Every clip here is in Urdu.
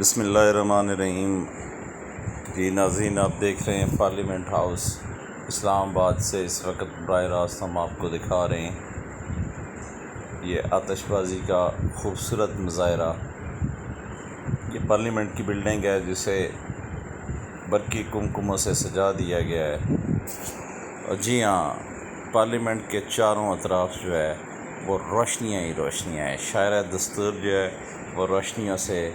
بسم اللہ الرحمن الرحیم۔ جی ناظرین، آپ دیکھ رہے ہیں پارلیمنٹ ہاؤس اسلام آباد سے۔ اس وقت براہ راست ہم آپ کو دکھا رہے ہیں یہ آتش بازی کا خوبصورت مظاہرہ۔ یہ پارلیمنٹ کی بلڈنگ ہے جسے برقی کمکموں سے سجا دیا گیا ہے۔ اور جی ہاں، پارلیمنٹ کے چاروں اطراف جو ہے وہ روشنیاں ہی روشنیاں ہیں۔ شاعر دستور جو ہے وہ روشنیوں سے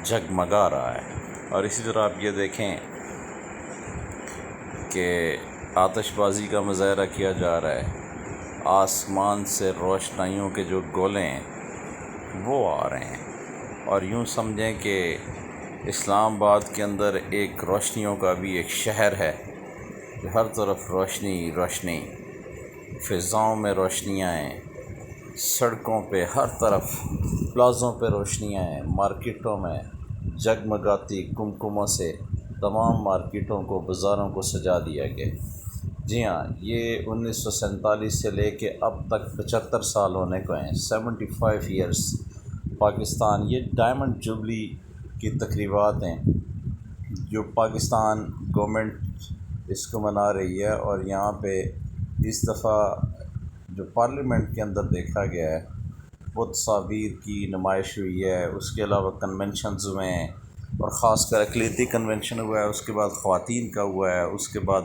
جگمگا رہا ہے۔ اور اسی طرح آپ یہ دیکھیں کہ آتش بازی کا مظاہرہ کیا جا رہا ہے۔ آسمان سے روشنائیوں کے جو گولے ہیں وہ آ رہے ہیں، اور یوں سمجھیں کہ اسلام آباد کے اندر ایک روشنیوں کا بھی ایک شہر ہے کہ ہر طرف روشنی روشنی، فضاؤں میں روشنیاں ہیں، سڑکوں پہ ہر طرف پلازوں پہ روشنیاں ہیں، مارکیٹوں میں جگمگاتی کمکموں سے تمام مارکیٹوں کو، بازاروں کو سجا دیا گیا۔ جی ہاں، یہ 1947 سے لے کے اب تک 75 سال ہونے کو ہیں، 75 ایئرس پاکستان۔ یہ ڈائمنڈ جوبلی کی تقریبات ہیں جو پاکستان گورنمنٹ اس کو منا رہی ہے۔ اور یہاں پہ اس دفعہ جو پارلیمنٹ کے اندر دیکھا گیا ہے وہ تصاویر کی نمائش ہوئی ہے، اس کے علاوہ کنونشنز ہوئے ہیں، اور خاص کر اقلیتی کنونشن ہوا ہے، اس کے بعد خواتین کا ہوا ہے، اس کے بعد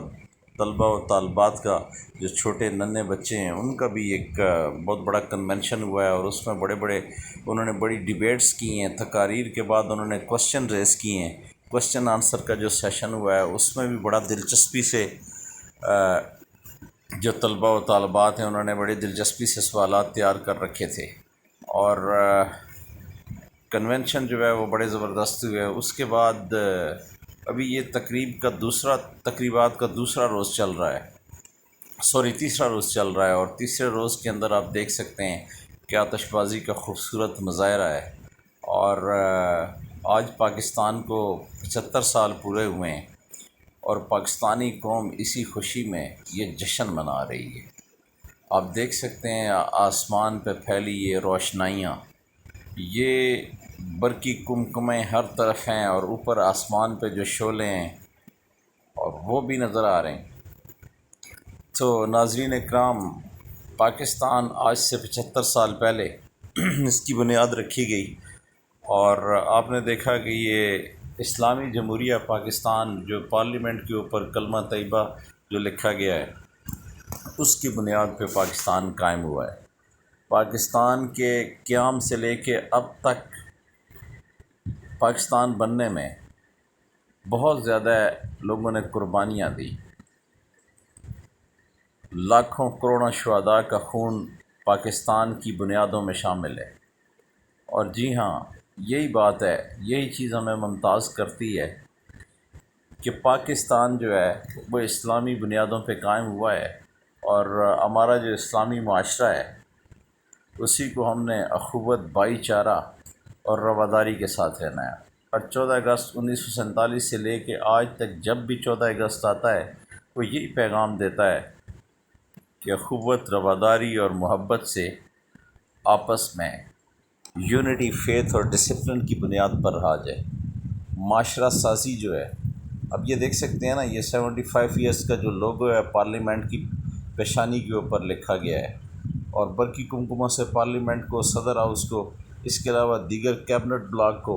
طلبہ و طالبات کا، جو چھوٹے ننھے بچے ہیں ان کا بھی ایک بہت بڑا کنونشن ہوا ہے۔ اور اس میں انہوں نے بڑی ڈیبیٹس کی ہیں، تقاریر کے بعد انہوں نے کوسچن ریز کیے ہیں۔ کوسچن آنسر کا جو سیشن ہوا ہے اس میں بھی بڑا دلچسپی سے جو طلبہ و طالبات ہیں انہوں نے بڑی دلچسپی سے سوالات تیار کر رکھے تھے، اور کنونشن جو ہے وہ بڑے زبردست ہوئے۔ اس کے بعد ابھی یہ تقریبات کا دوسرا روز چل رہا ہے، تیسرا روز چل رہا ہے، اور تیسرے روز کے اندر آپ دیکھ سکتے ہیں کہ آتش بازی کا خوبصورت مظاہرہ ہے۔ اور آج پاکستان کو 75 سال پورے ہوئے ہیں، اور پاکستانی قوم اسی خوشی میں یہ جشن منا رہی ہے۔ آپ دیکھ سکتے ہیں آسمان پہ پھیلی یہ روشنائیاں، یہ برقی کمکمیں ہر طرف ہیں، اور اوپر آسمان پہ جو شعلے ہیں اور وہ بھی نظر آ رہے ہیں۔ تو ناظرین اکرام، پاکستان آج سے 75 سال پہلے اس کی بنیاد رکھی گئی، اور آپ نے دیکھا کہ یہ اسلامی جمہوریہ پاکستان جو پارلیمنٹ کے اوپر کلمہ طیبہ جو لکھا گیا ہے اس کی بنیاد پہ پاکستان قائم ہوا ہے۔ پاکستان کے قیام سے لے کے اب تک پاکستان بننے میں بہت زیادہ لوگوں نے قربانیاں دی، لاکھوں کروڑوں شہداء کا خون پاکستان کی بنیادوں میں شامل ہے۔ اور جی ہاں، یہی بات ہے، یہی چیز ہمیں ممتاز کرتی ہے کہ پاکستان جو ہے وہ اسلامی بنیادوں پہ قائم ہوا ہے، اور ہمارا جو اسلامی معاشرہ ہے اسی کو ہم نے اخوت، بھائی چارہ اور رواداری کے ساتھ رہنا ہے۔ اور 14 اگست 1947 سے لے کے آج تک جب بھی 14 اگست آتا ہے وہ یہی پیغام دیتا ہے کہ اخوت، رواداری اور محبت سے آپس میں یونٹی، فیتھ اور ڈسپلن کی بنیاد پر رہا جائے۔ معاشرہ سازی جو ہے، اب یہ دیکھ سکتے ہیں نا، یہ 75 ایئرس کا جو لوگو ہے پارلیمنٹ کی پیشانی کے اوپر لکھا گیا ہے، اور برقی کمکموں سے پارلیمنٹ کو، صدر ہاؤس کو، اس کے علاوہ دیگر کیبنٹ بلاک کو،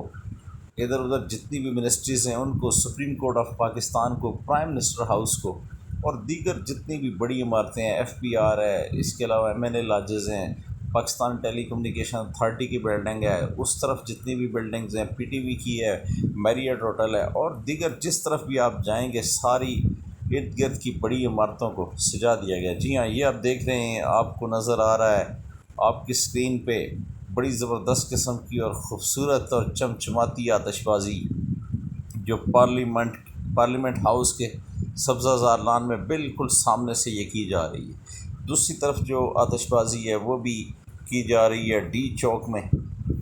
ادھر ادھر جتنی بھی منسٹریز ہیں ان کو، سپریم کورٹ آف پاکستان کو، پرائم منسٹر ہاؤس کو، اور دیگر جتنی بھی بڑی عمارتیں ہیں، ایف پی آر ہے، اس کے علاوہ ایم این اے لاجز ہیں، پاکستان ٹیلی کمیونیکیشن اتھارٹی کی بلڈنگ ہے، اس طرف جتنی بھی بلڈنگز ہیں، پی ٹی وی کی ہے، میریٹ ہوٹل ہے، اور دیگر جس طرف بھی آپ جائیں گے ساری ارد گرد کی بڑی عمارتوں کو سجا دیا گیا۔ جی ہاں، یہ آپ دیکھ رہے ہیں، آپ کو نظر آ رہا ہے آپ کی اسکرین پہ بڑی زبردست قسم کی اور خوبصورت اور چمچماتی آتش بازی جو پارلیمنٹ ہاؤس کے سبزہ زار لان میں بالکل سامنے سے یہ کی جا رہی ہے۔ دوسری طرف جو آتش بازی ہے وہ بھی کی جا رہی ہے ڈی چوک میں،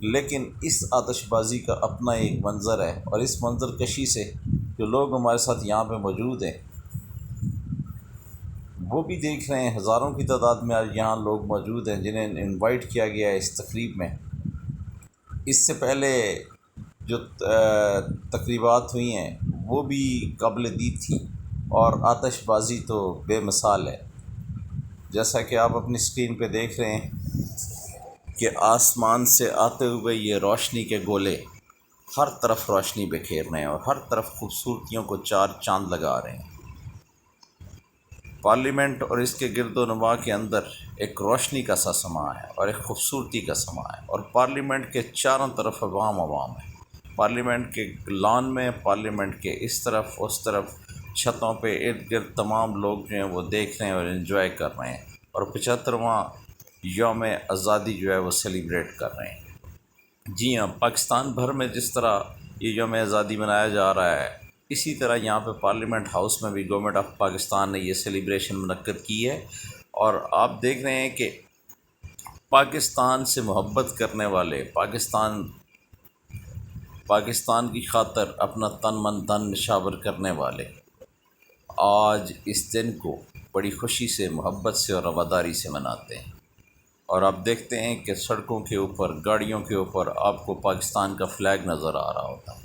لیکن اس آتش بازی کا اپنا ایک منظر ہے، اور اس منظر کشی سے جو لوگ ہمارے ساتھ یہاں پہ موجود ہیں وہ بھی دیکھ رہے ہیں، ہزاروں کی تعداد میں آج یہاں لوگ موجود ہیں جنہیں انوائٹ کیا گیا ہے اس تقریب میں۔ اس سے پہلے جو تقریبات ہوئی ہیں وہ بھی قابل دید تھیں، اور آتش بازی تو بے مثال ہے۔ جیسا کہ آپ اپنی اسکرین پہ دیکھ رہے ہیں کہ آسمان سے آتے ہوئے یہ روشنی کے گولے ہر طرف روشنی بکھیر رہے ہیں اور ہر طرف خوبصورتیوں کو چار چاند لگا رہے ہیں۔ پارلیمنٹ اور اس کے گرد و نواح کے اندر ایک روشنی کا سا سما ہے اور ایک خوبصورتی کا سما ہے، اور پارلیمنٹ کے چاروں طرف عوام ہے۔ پارلیمنٹ کے لان میں، پارلیمنٹ کے اس طرف اس طرف چھتوں پہ ارد گرد تمام لوگ جو ہیں وہ دیکھ رہے ہیں اور انجوائے کر رہے ہیں، اور 75واں یوم آزادی جو ہے وہ سیلیبریٹ کر رہے ہیں۔ جی ہاں، پاکستان بھر میں جس طرح یہ یوم آزادی منایا جا رہا ہے، اسی طرح یہاں پہ پارلیمنٹ ہاؤس میں بھی گورنمنٹ آف پاکستان نے یہ سیلیبریشن منعقد کی ہے، اور آپ دیکھ رہے ہیں کہ پاکستان سے محبت کرنے والے، پاکستان کی خاطر اپنا تن من دھن نشاور کرنے والے آج اس دن کو بڑی خوشی سے، محبت سے اور رواداری سے مناتے ہیں۔ اور آپ دیکھتے ہیں کہ سڑکوں کے اوپر، گاڑیوں کے اوپر آپ کو پاکستان کا فلیگ نظر آ رہا ہوتا ہے،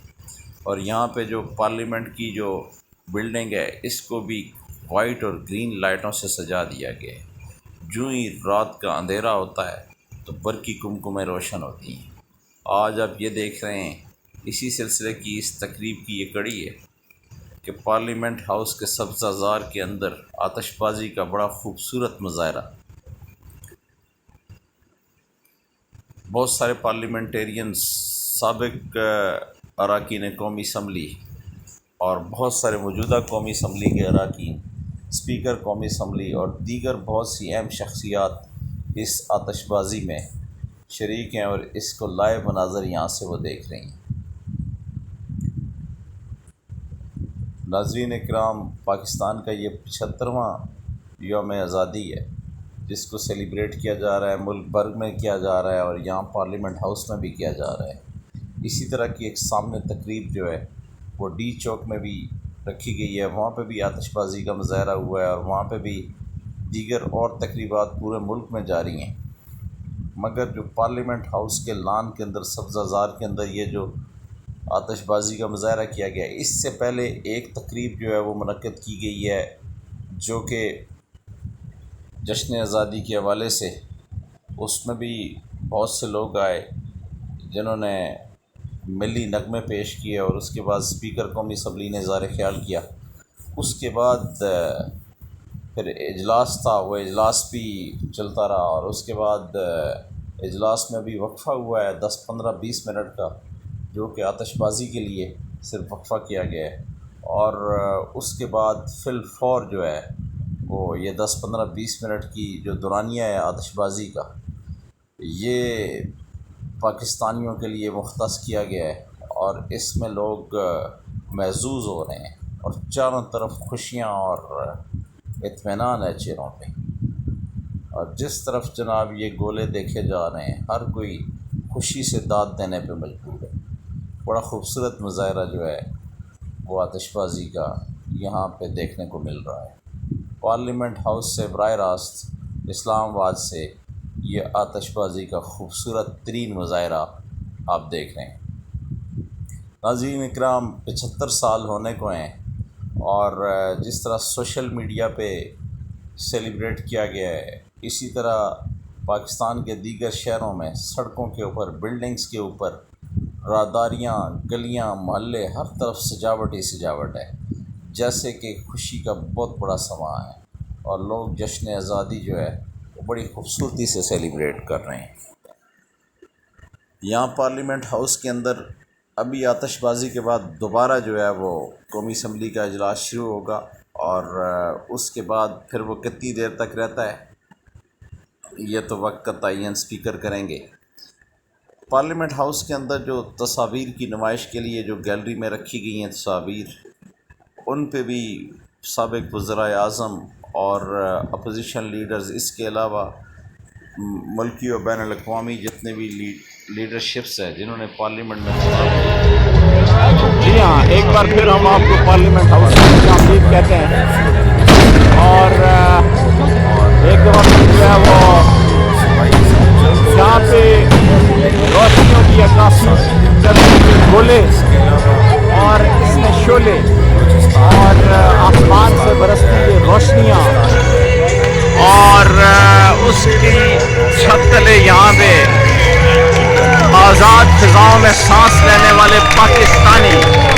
اور یہاں پہ جو پارلیمنٹ کی جو بلڈنگ ہے اس کو بھی وائٹ اور گرین لائٹوں سے سجا دیا گیا ہے۔ جو ہی رات کا اندھیرا ہوتا ہے تو برقی کمکمیں روشن ہوتی ہیں۔ آج آپ یہ دیکھ رہے ہیں، اسی سلسلے کی اس تقریب کی یہ کڑی ہے کہ پارلیمنٹ ہاؤس کے سبزہ زار کے اندر آتش بازی کا بڑا خوبصورت مظاہرہ، بہت سارے پارلیمنٹیرینز، سابق اراکین قومی اسمبلی اور بہت سارے موجودہ قومی اسمبلی کے اراکین، اسپیکر قومی اسمبلی اور دیگر بہت سی اہم شخصیات اس آتش بازی میں شریک ہیں، اور اس کو لائیو مناظر یہاں سے وہ دیکھ رہی ہیں۔ ناظرین اکرام، پاکستان کا یہ 75واں یوم آزادی ہے جس کو سیلیبریٹ کیا جا رہا ہے، ملک بھر میں کیا جا رہا ہے اور یہاں پارلیمنٹ ہاؤس میں بھی کیا جا رہا ہے۔ اسی طرح کی ایک سامنے تقریب جو ہے وہ ڈی چوک میں بھی رکھی گئی ہے، وہاں پہ بھی آتش بازی کا مظاہرہ ہوا ہے، اور وہاں پہ بھی دیگر اور تقریبات پورے ملک میں جاری ہیں۔ مگر جو پارلیمنٹ ہاؤس کے لان کے اندر، سبزہ زار کے اندر یہ جو آتش بازی کا مظاہرہ کیا گیا ہے، اس سے پہلے ایک تقریب جو ہے وہ منعقد کی گئی ہے جو کہ جشن آزادی کے حوالے سے، اس میں بھی بہت سے لوگ آئے جنہوں نے ملی نغمے پیش کیے، اور اس کے بعد اسپیکر قومی اسمبلی نے اظہار خیال کیا۔ اس کے بعد پھر اجلاس تھا، وہ اجلاس بھی چلتا رہا، اور اس کے بعد اجلاس میں بھی وقفہ ہوا ہے 10 15 20 منٹ کا، جو کہ آتش بازی کے لیے صرف وقفہ کیا گیا ہے، اور اس کے بعد فی الفور جو ہے وہ یہ 10 15 20 منٹ کی جو دورانیہ ہے آتش بازی کا، یہ پاکستانیوں کے لیے مختص کیا گیا ہے، اور اس میں لوگ محظوظ ہو رہے ہیں، اور چاروں طرف خوشیاں اور اطمینان ہے چہروں پہ، اور جس طرف جناب یہ گولے دیکھے جا رہے ہیں ہر کوئی خوشی سے داد دینے پہ مجبور ہے۔ بڑا خوبصورت مظاہرہ جو ہے وہ آتش بازی کا یہاں پہ دیکھنے کو مل رہا ہے۔ پارلیمنٹ ہاؤس سے براہ راست اسلام آباد سے یہ آتش بازی کا خوبصورت ترین مظاہرہ آپ دیکھ رہے ہیں۔ ناظرین اکرام، 75 سال ہونے کو ہیں، اور جس طرح سوشل میڈیا پہ سیلیبریٹ کیا گیا ہے، اسی طرح پاکستان کے دیگر شہروں میں سڑکوں کے اوپر، بلڈنگز کے اوپر، راہداریاں، گلیاں، محلے، ہر طرف سجاوٹ ہی سجاوٹ ہے، جیسے کہ خوشی کا بہت بڑا سماں ہے، اور لوگ جشن آزادی جو ہے وہ بڑی خوبصورتی سے سیلیبریٹ کر رہے ہیں۔ یہاں پارلیمنٹ ہاؤس کے اندر ابھی آتش بازی کے بعد دوبارہ جو ہے وہ قومی اسمبلی کا اجلاس شروع ہوگا، اور اس کے بعد پھر وہ کتنی دیر تک رہتا ہے یہ تو وقت کا تعین اسپیکر کریں گے۔ پارلیمنٹ ہاؤس کے اندر جو تصاویر کی نمائش کے لیے جو گیلری میں رکھی گئی ہیں تصاویر، ان پہ بھی سابق وزرائے اعظم اور اپوزیشن لیڈرز، اس کے علاوہ ملکی و بین الاقوامی جتنے بھی لیڈرشپس ہیں جنہوں نے پارلیمنٹ میں جی ہاں، ایک بار پھر ہم آپ کو پارلیمنٹ ہاؤس میں خوش آمدید کہتے ہیں، اور ایک دفعہ جو ہے وہ یہاں پہ روشنیوں کی عکاسی کے گولے اور اس میں شعلے اور آسمان سے برستی ہوئی روشنیاں اور اس کی چھت تلے یہاں پہ آزاد فضاؤں میں سانس لینے والے پاکستانی